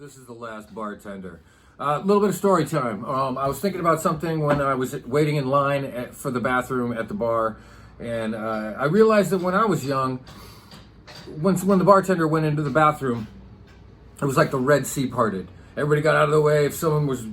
This is the last bartender. A little bit of story time. I was thinking about something when I was waiting in line for the bathroom at the bar, and I realized that when I was young, when the bartender went into the bathroom, it was like the Red Sea parted. Everybody got out of the way. If someone was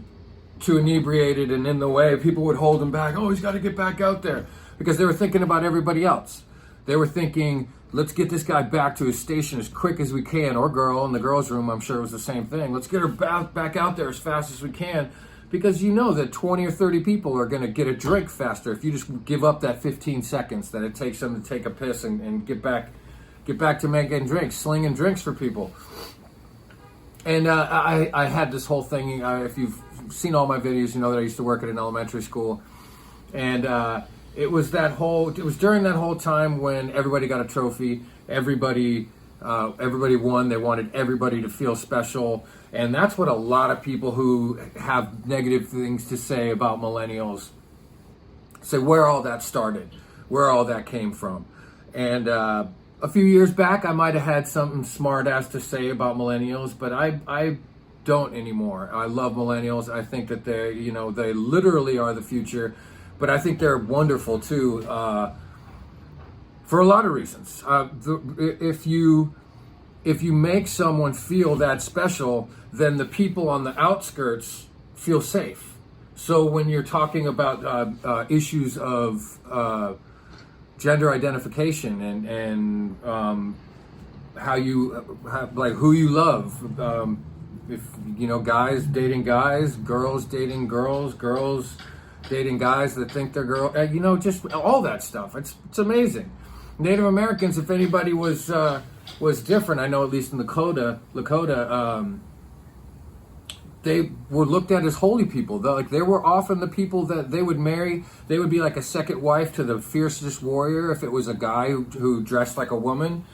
too inebriated and in the way, people would hold him back. Oh, he's got to get back out there, because they were thinking about everybody else. They were thinking, let's get this guy back to his station as quick as we can, or girl in the girls' room, I'm sure it was the same thing. Let's get her back out there as fast as we can, because you know that 20 or 30 people are going to get a drink faster if you just give up that 15 seconds that it takes them to take a piss and get back to making drinks, slinging drinks for people. And I had this whole thing, if you've seen all my videos, you know that I used to work at an elementary school. And it was during that whole time when everybody got a trophy, everybody won, they wanted everybody to feel special. And that's what a lot of people who have negative things to say about millennials say, where all that started, where all that came from. And a few years back, I might have had something smart ass to say about millennials, but I don't anymore. I love millennials. I think that they literally are the future, but I think they're wonderful too, for a lot of reasons. If you make someone feel that special, then the people on the outskirts feel safe. So when you're talking about issues of gender identification and how you like who you love, if guys dating guys, girls dating girls, girls dating guys that think they're girl, just all that stuff. It's amazing. Native Americans, if anybody was different, I know at least in Lakota, they were looked at as holy people. They were often the people that they would marry. They would be like a second wife to the fiercest warrior if it was a guy who dressed like a woman.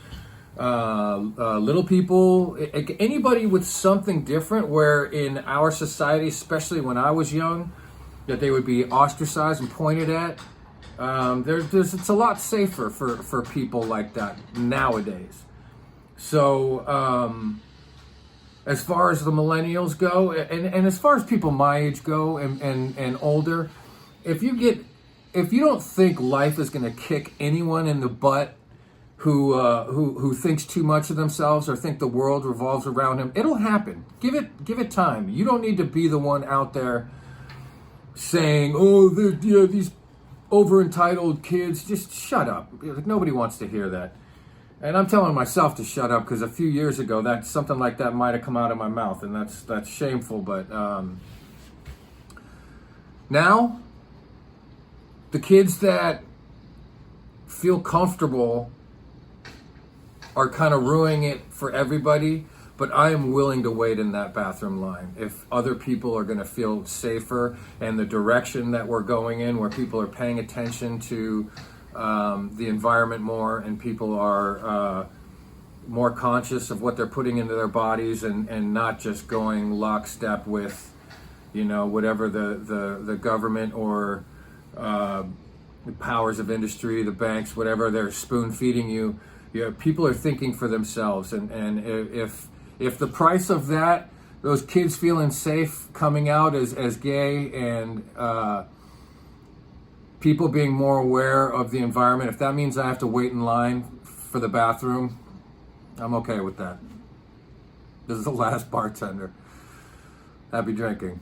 Little people, anybody with something different, where in our society, especially when I was young, that they would be ostracized and pointed at. It's a lot safer for people like that nowadays. So, as far as the millennials go, and as far as people my age go and older, if you don't think life is going to kick anyone in the butt who thinks too much of themselves or think the world revolves around him, it'll happen. Give it time. You don't need to be the one out there saying, "Oh, these over entitled kids." Just shut up. Nobody wants to hear that. And I'm telling myself to shut up, because a few years ago that something like that might have come out of my mouth, and that's shameful. But now the kids that feel comfortable are kind of ruining it for everybody. But I am willing to wait in that bathroom line if other people are going to feel safer, and the direction that we're going in, where people are paying attention to the environment more, and people are more conscious of what they're putting into their bodies, and not just going lockstep with whatever the government or the powers of industry, the banks, whatever they're spoon feeding you. People are thinking for themselves, and if the price of that, those kids feeling safe coming out as gay, and people being more aware of the environment, if that means I have to wait in line for the bathroom, I'm okay with that. This is the last bartender. Happy drinking.